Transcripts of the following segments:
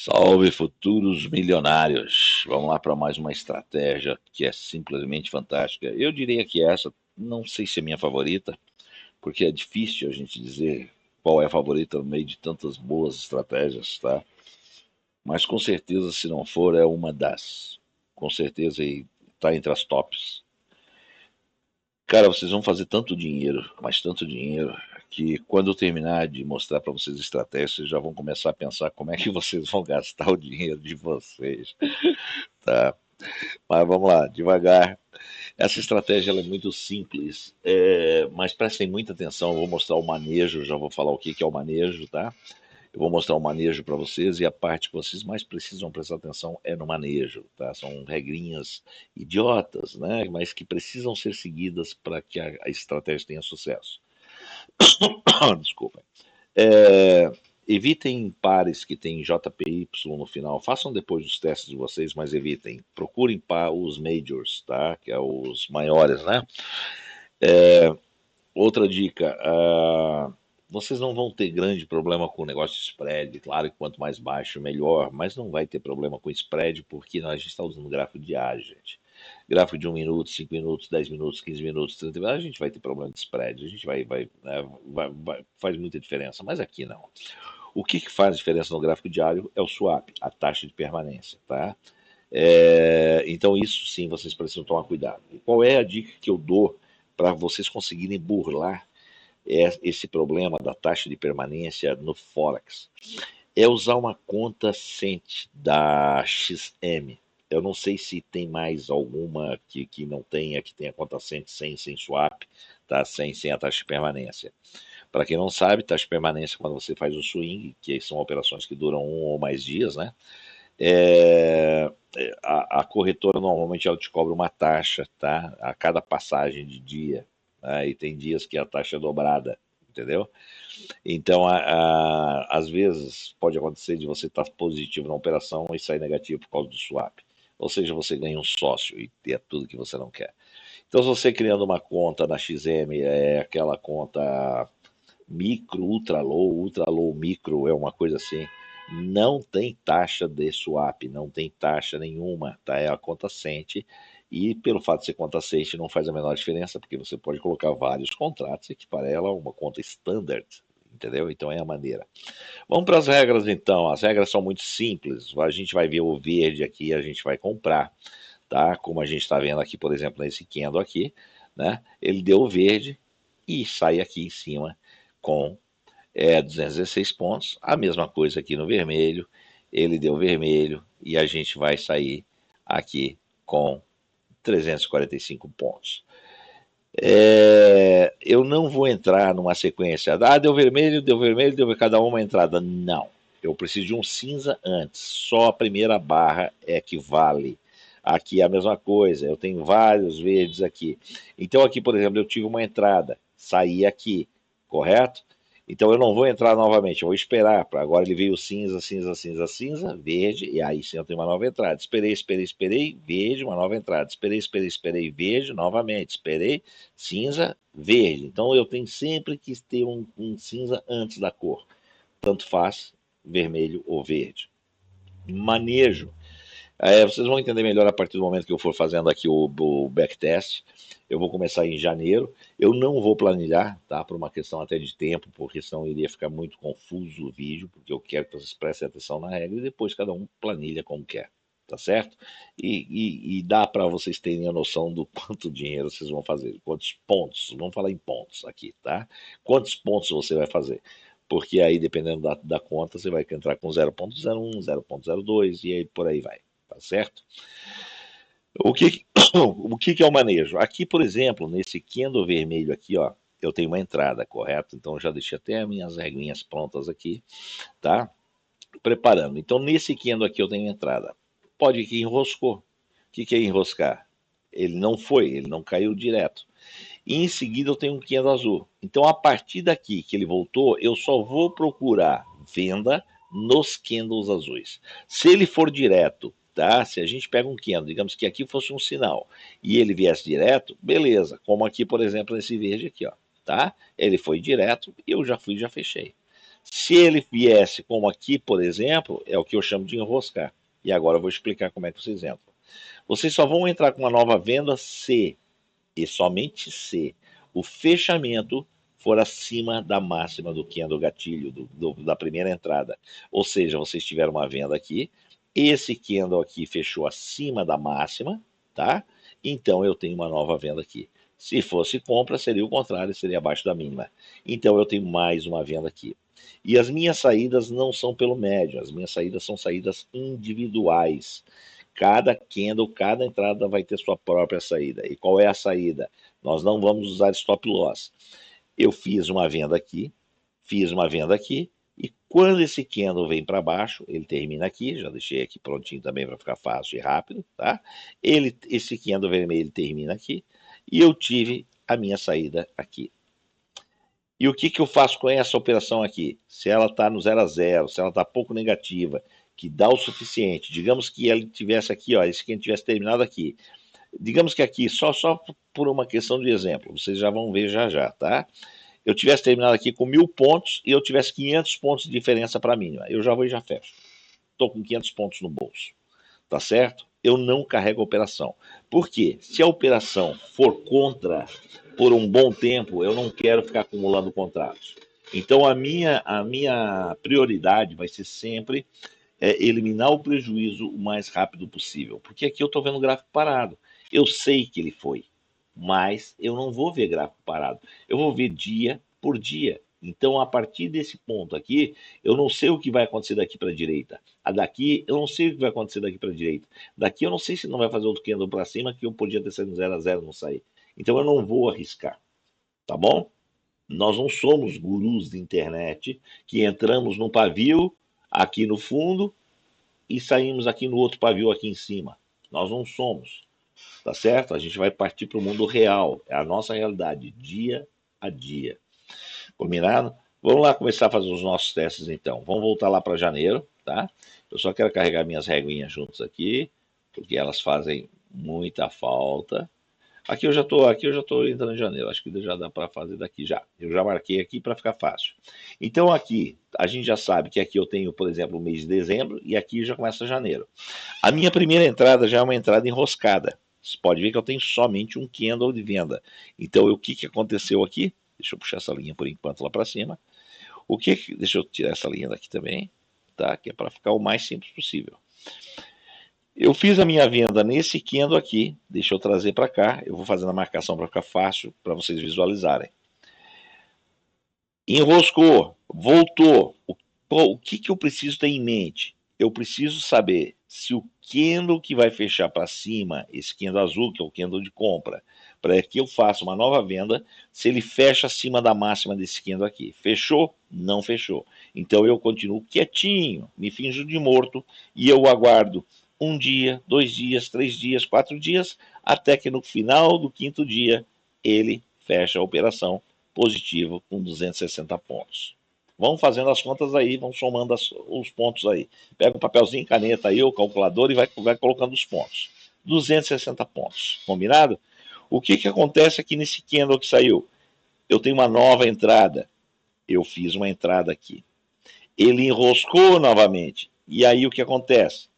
Salve futuros milionários! Vamos lá para mais uma estratégia que é simplesmente fantástica. Eu diria que essa, não sei se é minha favorita, porque é difícil a gente dizer qual é a favorita no meio de tantas boas estratégias, tá? Mas com certeza, se não for, é uma das. Com certeza e tá entre as tops. Cara, vocês vão fazer tanto dinheiro, mas tanto dinheiro, que quando eu terminar de mostrar para vocês estratégias, vocês já vão começar a pensar como é que vocês vão gastar o dinheiro de vocês, tá? Mas vamos lá, devagar. Essa estratégia ela é muito simples, mas prestem muita atenção. Eu vou mostrar o manejo, já vou falar o que que é o manejo, tá? Eu vou mostrar o manejo para vocês e a parte que vocês mais precisam prestar atenção é no manejo, tá? São regrinhas idiotas, né? Mas que precisam ser seguidas para que a estratégia tenha sucesso. Desculpa. É, evitem pares que tem JPY no final. Façam depois os testes de vocês, mas evitem. Procurem para os majors, tá? Que é os maiores, né? Outra dica, vocês não vão ter grande problema com o negócio de spread. Claro que quanto mais baixo, melhor, mas não vai ter problema com spread, porque a gente está usando gráfico diário, gente. Gráfico de 1 minuto, 5 minutos, 10 minutos, 15 minutos, 30 minutos, a gente vai ter problema de spread, a gente faz muita diferença, mas aqui não. O que, que faz diferença no gráfico diário é o swap, a taxa de permanência, tá? Então isso sim vocês precisam tomar cuidado. E qual é a dica que eu dou para vocês conseguirem burlar esse problema da taxa de permanência no Forex? É usar uma conta Cent da XM. Eu não sei se tem mais alguma que não tenha, que tenha conta Cent sem swap, tá? Sem a taxa de permanência. Para quem não sabe, taxa de permanência quando você faz o swing, que são operações que duram 1 ou mais dias, né? A corretora normalmente ela te cobra uma taxa, tá? A cada passagem de dia, né? E tem dias que a taxa é dobrada, entendeu? Então, às vezes, pode acontecer de você estar positivo na operação e sair negativo por causa do swap. Ou seja, você ganha um sócio e é tudo que você não quer. Então, se você criando uma conta na XM, é aquela conta micro, ultra low, micro, é uma coisa assim. Não tem taxa de swap, não tem taxa nenhuma, tá? É a conta Cent. E pelo fato de ser conta Cent não faz a menor diferença, porque você pode colocar vários contratos e equipar ela a uma conta standard, entendeu? Então é a maneira. Vamos para as regras então. As regras são muito simples. A gente vai ver o verde aqui, a gente vai comprar, tá? Como a gente está vendo aqui, por exemplo, nesse candle aqui, né? Ele deu o verde e sai aqui em cima com 216 pontos. A mesma coisa aqui no vermelho. Ele deu vermelho e a gente vai sair aqui com 345 pontos. Eu não vou entrar numa sequência. Deu vermelho, deu vermelho, deu cada uma entrada. Não. Eu preciso de um cinza antes. Só a primeira barra é que vale. Aqui é a mesma coisa. Eu tenho vários verdes aqui. Então, aqui, por exemplo, eu tive uma entrada. Saí aqui, correto? Então eu não vou entrar novamente, eu vou esperar. Agora ele veio cinza, cinza, cinza, cinza, verde, e aí sim eu tenho uma nova entrada. Esperei, esperei, esperei, verde, uma nova entrada. Esperei, esperei, esperei, verde, novamente. Esperei, cinza, verde. Então eu tenho sempre que ter um cinza antes da cor. Tanto faz vermelho ou verde. Manejo. Vocês vão entender melhor a partir do momento que eu for fazendo aqui o backtest. Eu vou começar em janeiro. Eu não vou planilhar, tá? Por uma questão até de tempo, porque senão iria ficar muito confuso o vídeo, porque eu quero que vocês prestem atenção na regra e depois cada um planilha como quer, tá certo? E dá para vocês terem a noção do quanto dinheiro vocês vão fazer, quantos pontos, vamos falar em pontos aqui, tá? Quantos pontos você vai fazer? Porque aí, dependendo da conta, você vai entrar com 0.01, 0.02 e aí por aí vai. Tá certo? O que, o que é o manejo? Aqui, por exemplo, nesse candle vermelho aqui, ó, eu tenho uma entrada, correto? Então eu já deixei até as minhas regrinhas prontas aqui, tá? Preparando. Então nesse candle aqui eu tenho entrada. Pode que enroscou. O que é enroscar? Ele não foi, ele não caiu direto. E em seguida eu tenho um candle azul. Então a partir daqui que ele voltou, eu só vou procurar venda nos candles azuis. Se ele for direto, tá? Se a gente pega um candle, digamos que aqui fosse um sinal e ele viesse direto, beleza. Como aqui, por exemplo, nesse verde aqui, ó, tá? Ele foi direto e eu já fui, já fechei. Se ele viesse como aqui, por exemplo, é o que eu chamo de enroscar. E agora eu vou explicar como é que vocês entram. Vocês só vão entrar com uma nova venda se, e somente se, o fechamento for acima da máxima do candle gatilho, da primeira entrada. Ou seja, vocês tiveram uma venda aqui, esse candle aqui fechou acima da máxima, tá? Então eu tenho uma nova venda aqui. Se fosse compra, seria o contrário, seria abaixo da mínima. Então eu tenho mais uma venda aqui. E as minhas saídas não são pelo médio, as minhas saídas são saídas individuais. Cada candle, cada entrada vai ter sua própria saída. E qual é a saída? Nós não vamos usar stop loss. Eu fiz uma venda aqui, fiz uma venda aqui, e quando esse candle vem para baixo, ele termina aqui, já deixei aqui prontinho também para ficar fácil e rápido, tá? Esse candle vermelho termina aqui, e eu tive a minha saída aqui. E o que, que eu faço com essa operação aqui? Se ela está no 0 a 0, se ela está pouco negativa, que dá o suficiente, digamos que ela tivesse aqui, ó, esse aqui tivesse terminado aqui, digamos que aqui, só por uma questão de exemplo, vocês já vão ver já já, tá? Eu tivesse terminado aqui com 1.000 pontos e eu tivesse 500 pontos de diferença para a mínima, eu já vou e já fecho. Estou com 500 pontos no bolso, tá certo? Eu não carrego a operação. Por quê? Se a operação for contra por um bom tempo, eu não quero ficar acumulando contratos. Então a minha prioridade vai ser sempre eliminar o prejuízo o mais rápido possível. Porque aqui eu estou vendo o gráfico parado. Eu sei que ele foi, mas eu não vou ver gráfico parado. Eu vou ver dia por dia. Então, a partir desse ponto aqui, eu não sei o que vai acontecer daqui para a direita. A daqui, eu não sei o que vai acontecer daqui para a direita. Daqui, eu não sei se não vai fazer outro candle para cima, que eu podia ter saído 0 a 0 não sair. Então, eu não vou arriscar. Tá bom? Nós não somos gurus de internet que entramos num pavio aqui no fundo e saímos aqui no outro pavio aqui em cima. Nós não somos, tá certo? A gente vai partir para o mundo real, é a nossa realidade, dia a dia. Combinado? Vamos lá começar a fazer os nossos testes então. Vamos voltar lá para janeiro, tá? Eu só quero carregar minhas reguinhas juntas aqui, porque elas fazem muita falta. Aqui eu já tô entrando em janeiro. Acho que já dá para fazer daqui já. Eu já marquei aqui para ficar fácil. Então aqui a gente já sabe que aqui eu tenho, por exemplo, o mês de dezembro e aqui já começa janeiro. A minha primeira entrada já é uma entrada enroscada. Você pode ver que eu tenho somente um candle de venda. Então o que aconteceu aqui? Deixa eu puxar essa linha por enquanto lá para cima. Deixa eu tirar essa linha daqui também, tá? Que é para ficar o mais simples possível. Eu fiz a minha venda nesse candle aqui, deixa eu trazer para cá, eu vou fazendo a marcação para ficar fácil para vocês visualizarem. Enroscou, voltou. O que eu preciso ter em mente? Eu preciso saber se o candle que vai fechar para cima, esse candle azul, que é o candle de compra, para que eu faça uma nova venda, se ele fecha acima da máxima desse candle aqui. Fechou? Não fechou. Então eu continuo quietinho, me finjo de morto e eu aguardo um dia, 2 dias, 3 dias, 4 dias, até que no final do quinto dia ele fecha a operação positivo com 260 pontos. Vão fazendo as contas aí, vão somando os pontos aí. Pega um papelzinho, caneta aí, o calculador e vai colocando os pontos. 260 pontos, combinado? O que acontece aqui nesse candle que saiu? Eu tenho uma nova entrada. Eu fiz uma entrada aqui. Ele enroscou novamente. E aí o que acontece?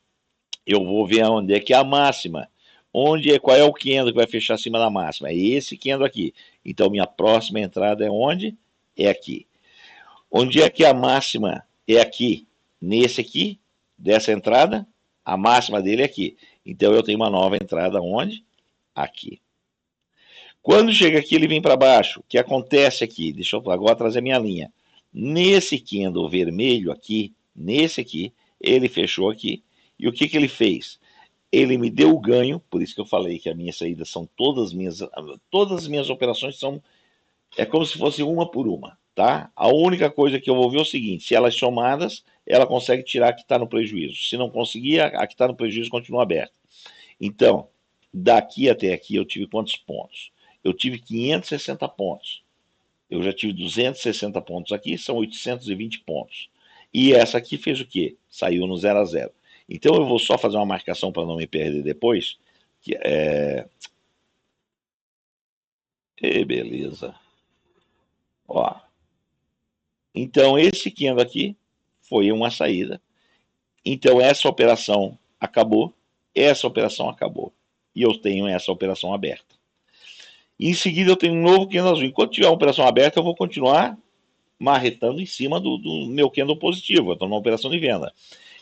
Eu vou ver onde é que é a máxima. Qual é o candle que vai fechar acima da máxima? É esse candle aqui. Então minha próxima entrada é onde? É aqui. Onde é que a máxima é aqui? Nesse aqui, dessa entrada, a máxima dele é aqui. Então eu tenho uma nova entrada onde? Aqui. Quando chega aqui, ele vem para baixo. O que acontece aqui? Deixa eu agora trazer minha linha. Nesse candle vermelho aqui, nesse aqui, ele fechou aqui. E o que ele fez? Ele me deu o ganho, por isso que eu falei que as minhas saídas são todas as minhas operações são é como se fosse uma por uma, tá? A única coisa que eu vou ver é o seguinte: se elas somadas, ela consegue tirar a que está no prejuízo. Se não conseguir, a que está no prejuízo continua aberta. Então, daqui até aqui eu tive quantos pontos? Eu tive 560 pontos. Eu já tive 260 pontos aqui, são 820 pontos. E essa aqui fez o quê? Saiu no 0 a 0. Então eu vou só fazer uma marcação para não me perder depois. Que é... beleza. Ó, Então, esse candle aqui foi uma saída. Então, essa operação acabou, essa operação acabou. E eu tenho essa operação aberta. E em seguida, eu tenho um novo candle azul. Enquanto tiver uma operação aberta, eu vou continuar marretando em cima do meu candle positivo. Eu estou numa operação de venda.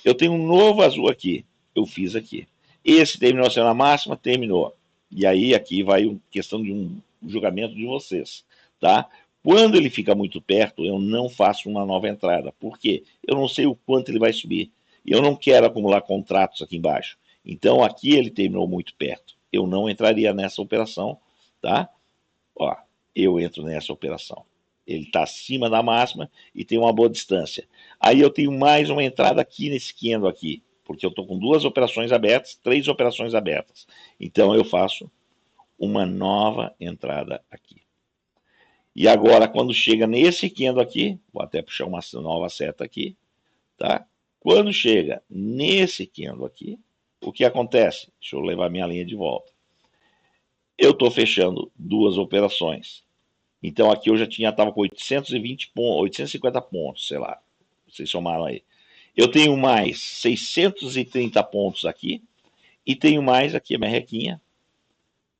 Eu tenho um novo azul aqui. Eu fiz aqui. Esse terminou sendo a máxima, terminou. E aí, aqui vai questão de um julgamento de vocês, tá? Quando ele fica muito perto, eu não faço uma nova entrada. Por quê? Eu não sei o quanto ele vai subir. Eu não quero acumular contratos aqui embaixo. Então, aqui ele terminou muito perto. Eu não entraria nessa operação, tá? Ó, eu entro nessa operação. Ele está acima da máxima e tem uma boa distância. Aí eu tenho mais uma entrada aqui nesse candle aqui, porque eu estou com duas operações abertas, três operações abertas. Então eu faço uma nova entrada aqui. E agora, quando chega nesse candle aqui, vou até puxar uma nova seta aqui, tá? Quando chega nesse candle aqui, o que acontece? Deixa eu levar minha linha de volta. Eu estou fechando duas operações. Então aqui eu já estava com 820 pontos, 850 pontos, sei lá. Vocês somaram aí. Eu tenho mais 630 pontos aqui e tenho mais aqui a minha requinha.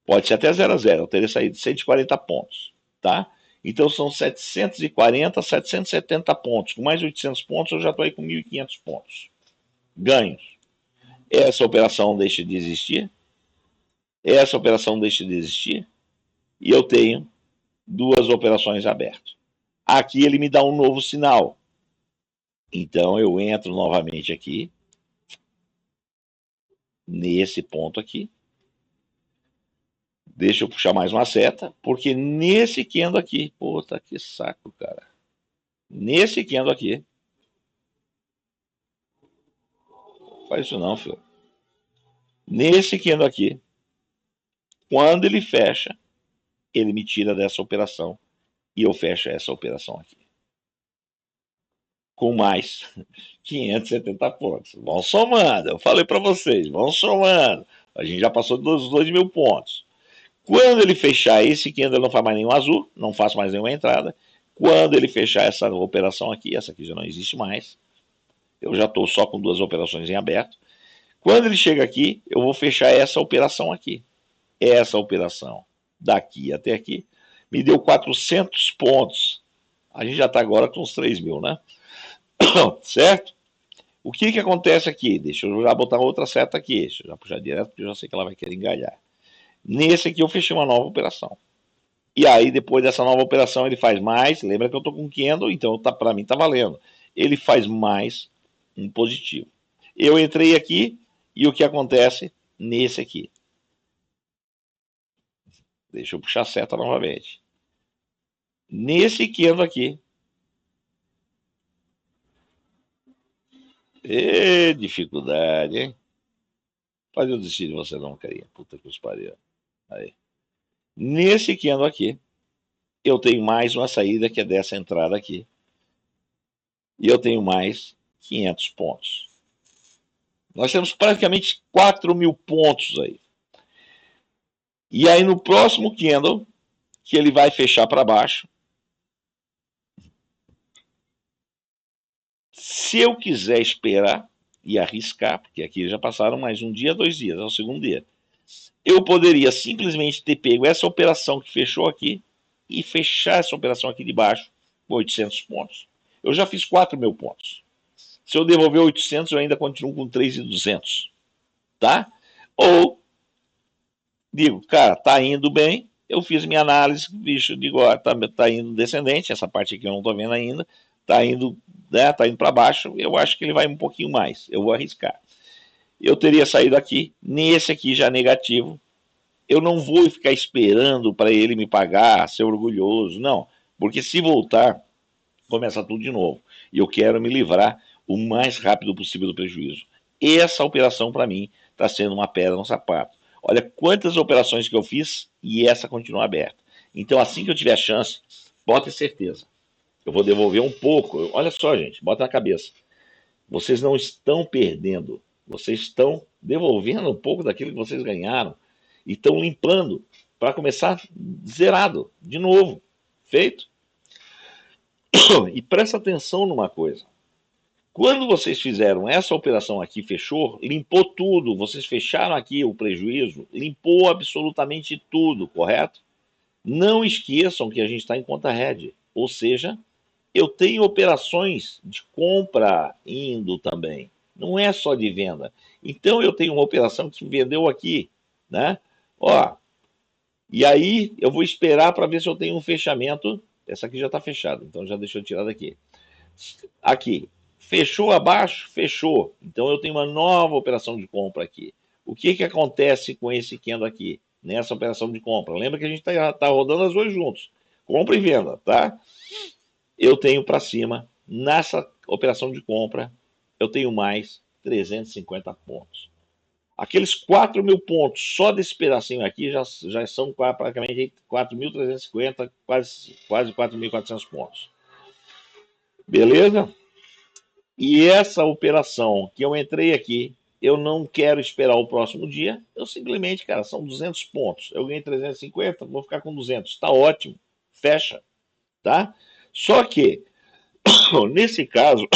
Pode ser até 0 a 0, eu teria saído de 140 pontos, tá? Então são 740, 770 pontos. Com mais 800 pontos eu já estou aí com 1.500 pontos. Ganhos. Essa operação deixa de existir. Essa operação deixa de existir. E eu tenho duas operações abertas. Aqui ele me dá um novo sinal. Então eu entro novamente aqui, nesse ponto aqui. Deixa eu puxar mais uma seta, porque nesse candle aqui, puta que saco, cara. Nesse candle aqui, faz isso não, filho. Nesse candle aqui, quando ele fecha, ele me tira dessa operação e eu fecho essa operação aqui. Com mais 570 pontos. Vão somando, eu falei para vocês, vão somando. A gente já passou dos 2.000 pontos. Quando ele fechar esse candle, não faz mais nenhum azul, não faço mais nenhuma entrada. Quando ele fechar essa operação aqui, essa aqui já não existe mais. Eu já estou só com duas operações em aberto. Quando ele chega aqui, eu vou fechar essa operação aqui. Essa operação daqui até aqui me deu 400 pontos. A gente já está agora com uns 3.000, né? Certo? O que acontece aqui? Deixa eu já botar outra seta aqui. Deixa eu já puxar direto, porque eu já sei que ela vai querer engalhar. Nesse aqui eu fechei uma nova operação. E aí, depois dessa nova operação, ele faz mais. Lembra que eu estou com candle, então para mim está valendo. Ele faz mais um positivo. Eu entrei aqui e o que acontece nesse aqui? Deixa eu puxar a seta novamente. Nesse candle aqui. Dificuldade, hein? Fazer eu desistir de você não, carinha. Puta que os pariu. Aí. Nesse candle aqui, eu tenho mais uma saída que é dessa entrada aqui. E eu tenho mais 500 pontos. Nós temos praticamente 4.000 pontos aí. E aí no próximo candle, que ele vai fechar para baixo, se eu quiser esperar e arriscar, porque aqui já passaram mais um dia, 2 dias, é o segundo dia, eu poderia simplesmente ter pego essa operação que fechou aqui e fechar essa operação aqui de baixo com 800 pontos. Eu já fiz 4.000 pontos. Se eu devolver 800, eu ainda continuo com 3.200, tá? Ou digo, cara, tá indo bem, eu fiz minha análise, bicho, digo, ó, tá indo descendente, essa parte aqui eu não tô vendo ainda, tá indo, né, tá indo para baixo, eu acho que ele vai um pouquinho mais, eu vou arriscar. Eu teria saído aqui, nesse aqui já negativo, eu não vou ficar esperando para ele me pagar, ser orgulhoso, não, porque se voltar, começa tudo de novo, e eu quero me livrar o mais rápido possível do prejuízo. Essa operação, para mim, está sendo uma pedra no sapato. Olha quantas operações que eu fiz e essa continua aberta. Então, assim que eu tiver a chance, pode ter certeza. Eu vou devolver um pouco. Olha só, gente, bota na cabeça. Vocês não estão perdendo. Vocês estão devolvendo um pouco daquilo que vocês ganharam. E estão limpando para começar zerado, de novo. Feito? E presta atenção numa coisa. Quando vocês fizeram essa operação aqui, fechou, limpou tudo, vocês fecharam aqui o prejuízo, limpou absolutamente tudo, correto? Não esqueçam que a gente está em conta head, ou seja, eu tenho operações de compra indo também, não é só de venda. Então eu tenho uma operação que vendeu aqui, né? Ó, e aí eu vou esperar para ver se eu tenho um fechamento. Essa aqui já está fechada, então já deixa eu tirar daqui. Aqui, fechou abaixo? Fechou. Então eu tenho uma nova operação de compra aqui. O que, que acontece com esse candle aqui, nessa operação de compra? Lembra que a gente está rodando as duas juntos. Compra e venda, tá? Eu tenho para cima, nessa operação de compra, eu tenho mais 350 pontos. Aqueles 4.000 pontos só desse pedacinho aqui já são praticamente 4.350, quase 4.400 pontos. Beleza? E essa operação que eu entrei aqui, eu não quero esperar o próximo dia, eu simplesmente, cara, são 200 pontos. Eu ganhei 350, vou ficar com 200. Tá ótimo, fecha, tá? Só que, nesse caso,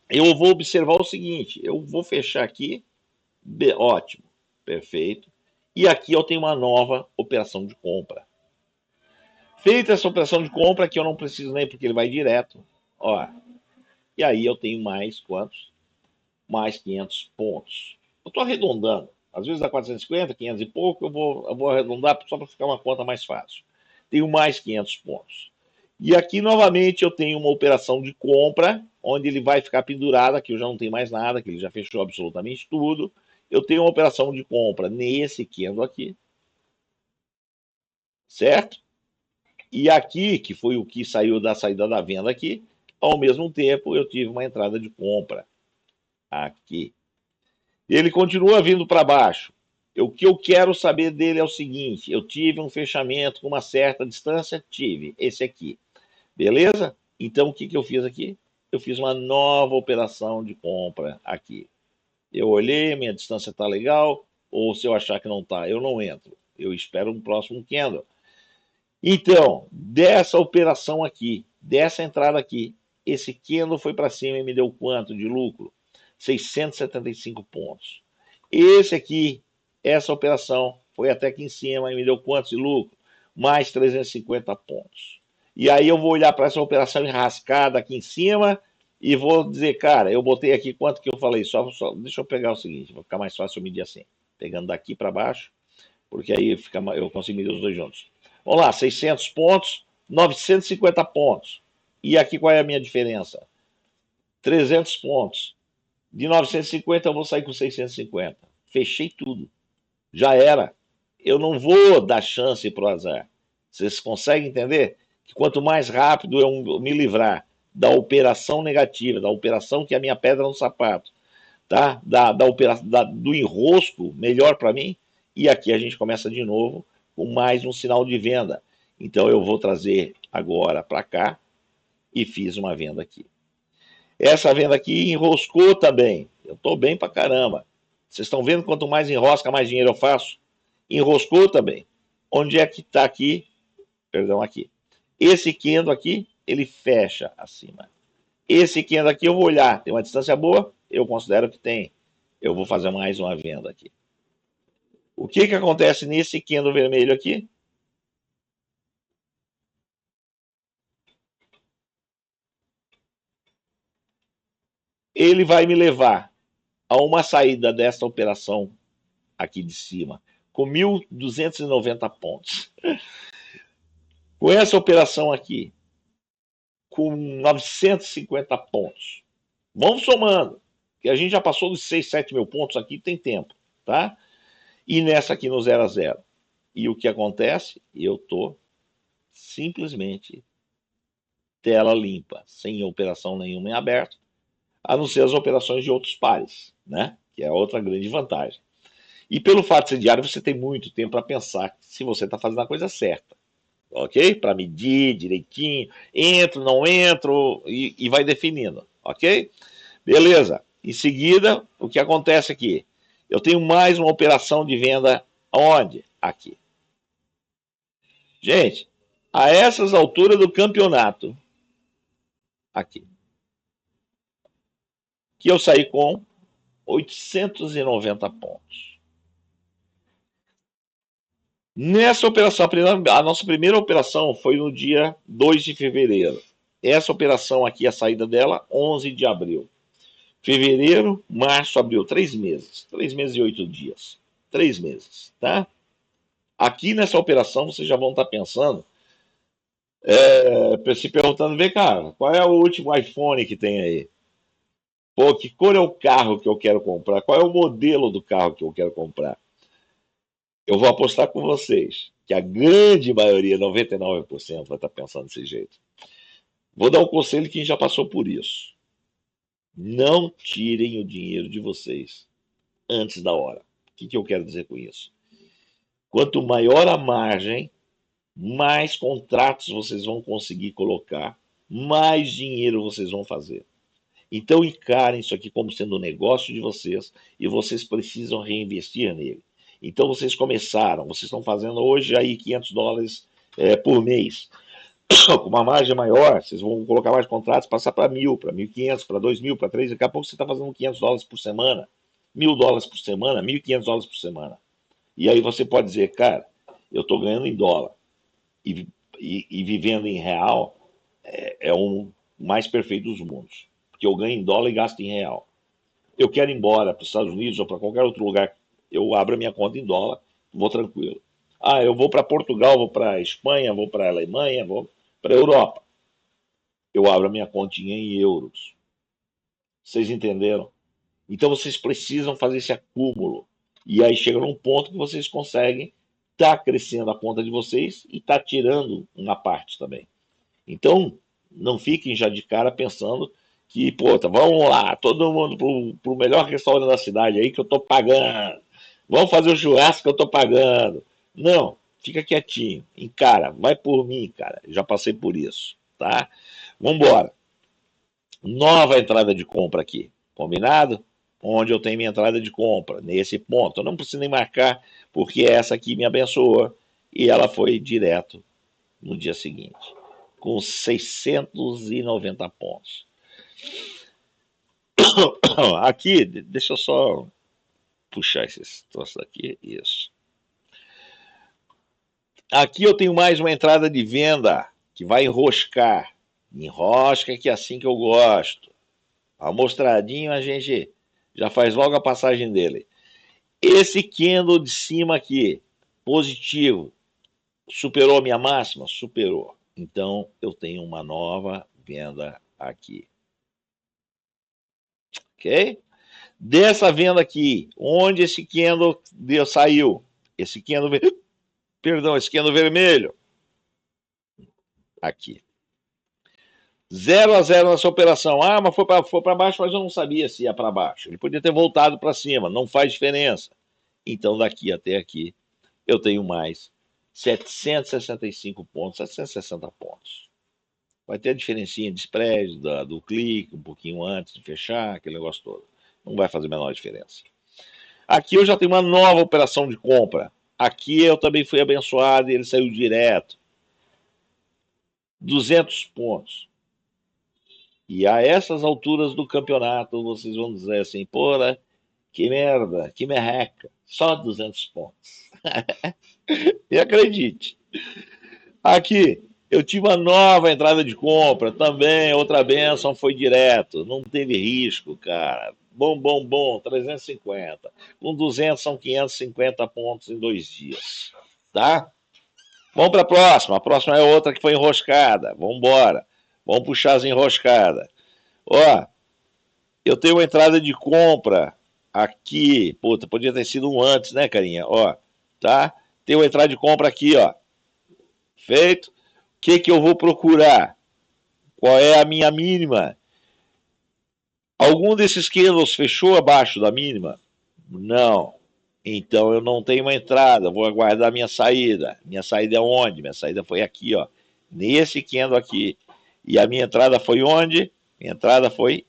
eu vou observar o seguinte, eu vou fechar aqui, ótimo, perfeito. E aqui eu tenho uma nova operação de compra. Feita essa operação de compra, que eu não preciso nem porque ele vai direto, ó. E aí eu tenho mais quantos? Mais 500 pontos. Eu estou arredondando. Às vezes dá 450, 500 e pouco, eu vou arredondar só para ficar uma conta mais fácil. Tenho mais 500 pontos. E aqui, novamente, eu tenho uma operação de compra, onde ele vai ficar pendurado, aqui eu já não tenho mais nada, que ele já fechou absolutamente tudo. Eu tenho uma operação de compra nesse candle aqui, certo? E aqui, que foi o que saiu da saída da venda aqui, ao mesmo tempo eu tive uma entrada de compra aqui. E ele continua vindo para baixo. O que eu quero saber dele é o seguinte: eu tive um fechamento com uma certa distância? Tive, esse aqui. Beleza? Então o que, que eu fiz aqui? Eu fiz uma nova operação de compra aqui. Eu olhei, minha distância está legal, ou se eu achar que não está, eu não entro. Eu espero um próximo candle. Então, dessa operação aqui, dessa entrada aqui, esse candle foi para cima e me deu quanto de lucro? 675 pontos. Esse aqui, essa operação, foi até aqui em cima e me deu quanto de lucro? Mais 350 pontos. E aí eu vou olhar para essa operação enrascada aqui em cima e vou dizer, cara, eu botei aqui quanto que eu falei, só deixa eu pegar o seguinte, vai ficar mais fácil eu medir assim, pegando daqui para baixo, porque aí eu consigo medir os dois juntos. Vamos lá, 600 pontos, 950 pontos. E aqui qual é a minha diferença? 300 pontos. De 950 eu vou sair com 650. Fechei tudo. Já era. Eu não vou dar chance para o azar. Vocês conseguem entender? Que quanto mais rápido eu me livrar da operação negativa, da operação que é a minha pedra no sapato, tá? Do enrosco, melhor para mim. E aqui a gente começa de novo com mais um sinal de venda. Então eu vou trazer agora para cá e fiz uma venda aqui. Essa venda aqui enroscou também. Eu estou bem para caramba. Vocês estão vendo quanto mais enrosca, mais dinheiro eu faço? Enroscou também. Onde é que está aqui? Perdão, aqui. Esse candle aqui, ele fecha acima. Esse candle aqui eu vou olhar. Tem uma distância boa? Eu considero que tem. Eu vou fazer mais uma venda aqui. O que, que acontece nesse candle vermelho aqui? Ele vai me levar a uma saída dessa operação aqui de cima, com 1.290 pontos. Com essa operação aqui, com 950 pontos. Vamos somando, que a gente já passou dos 6, 7 mil pontos aqui, tem tempo, tá? E nessa aqui no 0 a 0. E o que acontece? Eu tô simplesmente tela limpa, sem operação nenhuma em aberto, a não ser as operações de outros pares, né? Que é outra grande vantagem. E pelo fato de ser diário, você tem muito tempo para pensar se você está fazendo a coisa certa, ok? Para medir direitinho, entro, não entro, e vai definindo, ok? Beleza. Em seguida, o que acontece aqui? Eu tenho mais uma operação de venda onde? Aqui. Gente, a essas alturas do campeonato, aqui. Que eu saí com 890 pontos. Nessa operação, a nossa primeira operação foi no dia 2 de fevereiro. Essa operação aqui, a saída dela, 11 de abril. Fevereiro, março, abril, 3 meses. 3 meses e 8 dias. 3 meses, tá? Aqui nessa operação, vocês já vão estar pensando, se perguntando, vem cá, qual é o último iPhone que tem aí? Pô, que cor é o carro que eu quero comprar? Qual é o modelo do carro que eu quero comprar? Eu vou apostar com vocês que a grande maioria, 99%, vai estar pensando desse jeito. Vou dar um conselho quem já passou por isso. Não tirem o dinheiro de vocês antes da hora. O que eu quero dizer com isso? Quanto maior a margem, mais contratos vocês vão conseguir colocar, mais dinheiro vocês vão fazer. Então encarem isso aqui como sendo um negócio de vocês e vocês precisam reinvestir nele. Então vocês começaram, vocês estão fazendo hoje aí $500 por mês. Com uma margem maior, vocês vão colocar mais contratos, passar para 1.000, para 1.500, para 2.000, para 3.000. Daqui a pouco você está fazendo $500 por semana, $1.000 por semana, $1.500 por semana. E aí você pode dizer, cara, eu estou ganhando em dólar e vivendo em real é o mais perfeito dos mundos. Porque eu ganho em dólar e gasto em real. Eu quero ir embora para os Estados Unidos ou para qualquer outro lugar, eu abro a minha conta em dólar, vou tranquilo. Ah, eu vou para Portugal, vou para Espanha, vou para Alemanha, vou para Europa. Eu abro a minha continha em euros. Vocês entenderam? Então vocês precisam fazer esse acúmulo. E aí chega num ponto que vocês conseguem estar crescendo a conta de vocês e estar tirando uma parte também. Então, não fiquem já de cara pensando que, pô, tá, vamos lá, todo mundo pro melhor restaurante da cidade aí que eu tô pagando. Vamos fazer o churrasco que eu tô pagando. Não, fica quietinho, encara, vai por mim, cara. Já passei por isso, tá? Vambora. Nova entrada de compra aqui, combinado? Onde eu tenho minha entrada de compra, nesse ponto. Eu não preciso nem marcar, porque essa aqui me abençoou e ela foi direto no dia seguinte, com 690 pontos. Aqui, deixa eu só puxar esses troços aqui. Isso. Aqui eu tenho mais uma entrada de venda que vai enroscar. Enrosca que é assim que eu gosto. Amostradinho a gente já faz logo a passagem dele. Esse candle de cima aqui, positivo, superou a minha máxima? Superou. Então eu tenho uma nova venda aqui. Ok? Dessa venda aqui, onde esse candle saiu? Esse candle, perdão, esse candle vermelho. Aqui. 0-0 nessa operação. Ah, mas foi para baixo, mas eu não sabia se ia para baixo. Ele podia ter voltado para cima, não faz diferença. Então, daqui até aqui, eu tenho mais 765 pontos, 760 pontos. Vai ter a diferencinha de spread, do clique, um pouquinho antes de fechar, aquele negócio todo. Não vai fazer a menor diferença. Aqui eu já tenho uma nova operação de compra. Aqui eu também fui abençoado e ele saiu direto. 200 pontos. E a essas alturas do campeonato, vocês vão dizer assim, porra, que merda, que merreca. Só 200 pontos. E acredite. Aqui, eu tive uma nova entrada de compra, também, outra benção, foi direto, não teve risco, cara. Bom, bom, bom, 350. Com 200 são 550 pontos em 2 dias, tá? Vamos para a próxima é outra que foi enroscada, vamos embora. Vamos puxar as enroscadas. Ó, eu tenho uma entrada de compra aqui, puta, podia ter sido um antes, né, carinha? Ó, tá? Tem uma entrada de compra aqui, ó. Feito. O que eu vou procurar? Qual é a minha mínima? Algum desses candles fechou abaixo da mínima? Não. Então eu não tenho uma entrada, vou aguardar minha saída. Minha saída é onde? Minha saída foi aqui, ó. Nesse candle aqui. E a minha entrada foi onde? Minha entrada foi,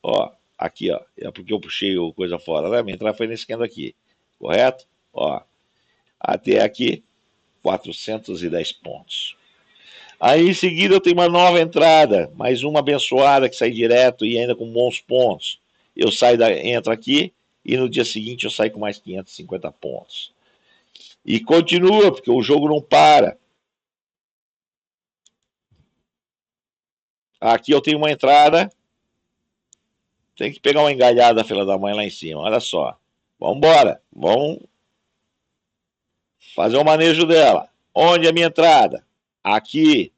ó, aqui, ó. É porque eu puxei o coisa fora, né? Minha entrada foi nesse candle aqui. Correto? Ó. Até aqui, 410 pontos. Aí em seguida eu tenho uma nova entrada, mais uma abençoada que sai direto e ainda com bons pontos. Eu saio entro aqui e no dia seguinte eu saio com mais 550 pontos. E continua, porque o jogo não para. Aqui eu tenho uma entrada. Tem que pegar uma engalhada, filha da mãe, lá em cima. Olha só. Vamos embora. Vamos fazer o manejo dela. Onde é a minha entrada? Aqui.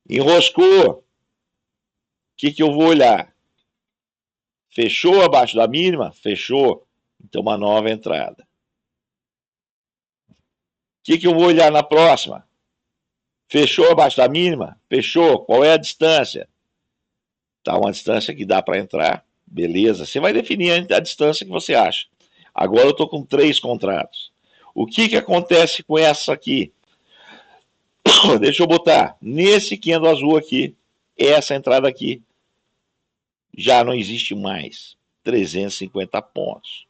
Enroscou. O que eu vou olhar? Fechou abaixo da mínima? Fechou. Então, uma nova entrada. O que eu vou olhar na próxima? Fechou abaixo da mínima? Fechou. Qual é a distância? Tá uma distância que dá para entrar. Beleza. Você vai definir a distância que você acha. Agora eu estou com 3 contratos. O que acontece com essa aqui? Deixa eu botar. Nesse candle azul aqui, essa entrada aqui, já não existe mais. 350 pontos.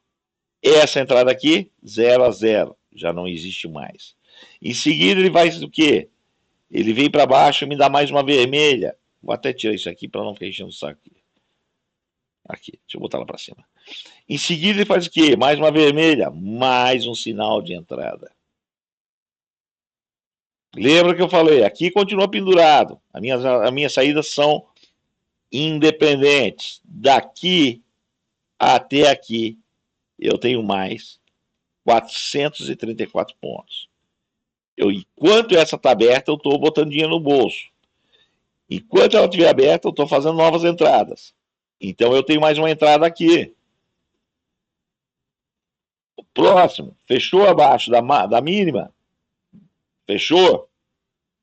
Essa entrada aqui, 0 a 0. Já não existe mais. Em seguida ele vai o quê? Ele vem para baixo e me dá mais uma vermelha. Vou até tirar isso aqui para não ficar enchendo o saco aqui. Aqui, deixa eu botar lá para cima. Em seguida ele faz o quê? Mais uma vermelha, mais um sinal de entrada. Lembra que eu falei? Aqui continua pendurado. As minhas saídas são independentes. Daqui até aqui eu tenho mais 434 pontos. Enquanto essa está aberta, eu estou botando dinheiro no bolso. Enquanto ela estiver aberta, eu estou fazendo novas entradas. Então eu tenho mais uma entrada aqui. O próximo, fechou abaixo da mínima? Fechou?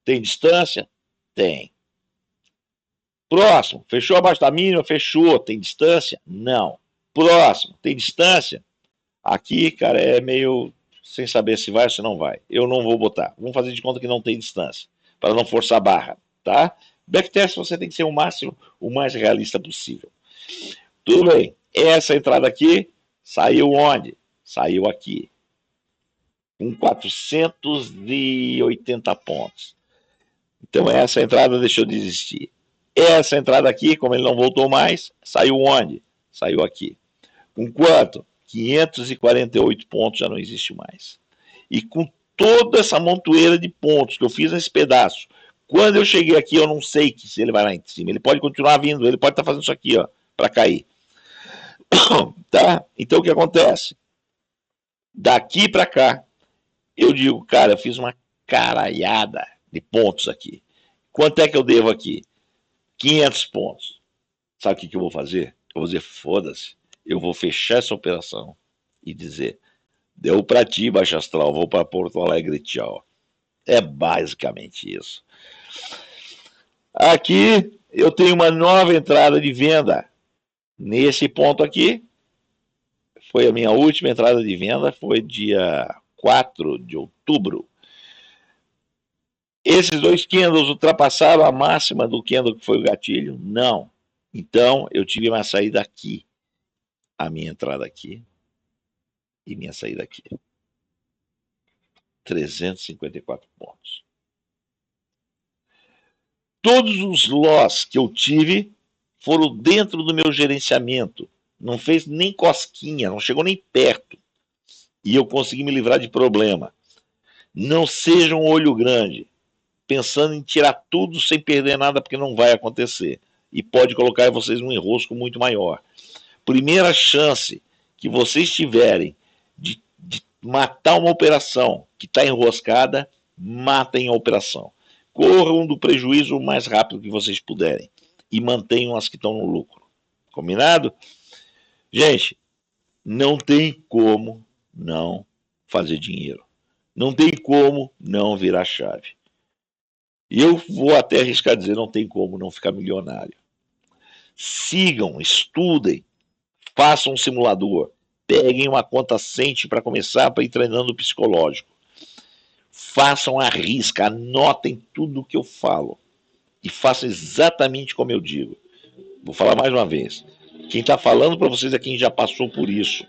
Tem distância? Tem. Próximo, fechou abaixo da mínima? Fechou. Tem distância? Não. Próximo, tem distância? Aqui, cara, é meio sem saber se vai ou se não vai. Eu não vou botar. Vamos fazer de conta que não tem distância, para não forçar a barra, tá? Backtest você tem que ser o mais realista possível. Tudo bem. Essa entrada aqui saiu onde? Saiu aqui. Com 480 pontos. Então essa entrada deixou de existir. Essa entrada aqui, como ele não voltou mais, saiu onde? Saiu aqui. Com quanto? 548 pontos, já não existe mais. E com toda essa montoeira de pontos que eu fiz nesse pedaço, quando eu cheguei aqui, eu não sei se ele vai lá em cima. Ele pode continuar vindo, ele pode estar fazendo isso aqui, ó, para cair. Tá? Então o que acontece? Daqui para cá, eu digo, cara, eu fiz uma caralhada de pontos aqui. Quanto é que eu devo aqui? 500 pontos. Sabe o que eu vou fazer? Eu vou dizer, foda-se. Eu vou fechar essa operação e dizer, deu para ti, Baixa Astral, vou para Porto Alegre, tchau. É basicamente isso. Aqui eu tenho uma nova entrada de venda. Nesse ponto aqui, foi a minha última entrada de venda, foi dia 4 de outubro. Esses 2 candles ultrapassaram a máxima do candle que foi o gatilho? Não. Então, eu tive uma saída aqui. A minha entrada aqui. E minha saída aqui. 354 pontos. Todos os loss que eu tive foram dentro do meu gerenciamento. Não fez nem cosquinha, não chegou nem perto. E eu consegui me livrar de problema. Não seja um olho grande, pensando em tirar tudo sem perder nada, porque não vai acontecer. E pode colocar vocês num enrosco muito maior. Primeira chance que vocês tiverem de matar uma operação que está enroscada, matem a operação. Corram do prejuízo o mais rápido que vocês puderem. E mantenham as que estão no lucro. Combinado? Gente, não tem como não fazer dinheiro. Não tem como não virar chave. E eu vou até arriscar dizer, não tem como não ficar milionário. Sigam, estudem, façam um simulador, peguem uma conta Centi para começar para ir treinando o psicológico. Façam a risca, anotem tudo o que eu falo e façam exatamente como eu digo. Vou falar mais uma vez. Quem está falando para vocês é quem já passou por isso.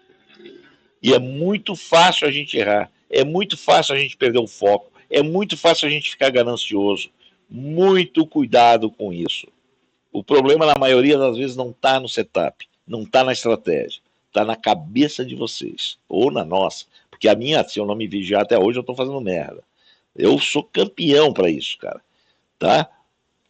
E é muito fácil a gente errar, é muito fácil a gente perder o foco, É muito fácil a gente ficar ganancioso. Muito cuidado com isso. O problema, na maioria das vezes, não está no setup, não está na estratégia, está na cabeça de vocês, ou na nossa. Porque a minha, se eu não me vigiar até hoje, eu estou fazendo merda. Eu sou campeão para isso, cara. Tá?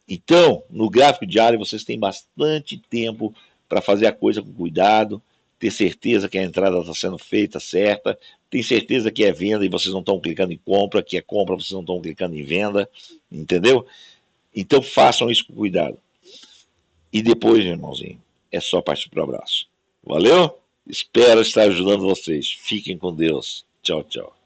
Então, no gráfico diário, vocês têm bastante tempo para fazer a coisa com cuidado, ter certeza que a entrada está sendo feita certa, ter certeza que é venda e vocês não estão clicando em compra, que é compra, vocês não estão clicando em venda, entendeu? Então, façam isso com cuidado. E depois, irmãozinho, é só partir para o abraço. Valeu? Espero estar ajudando vocês. Fiquem com Deus. Tchau, tchau.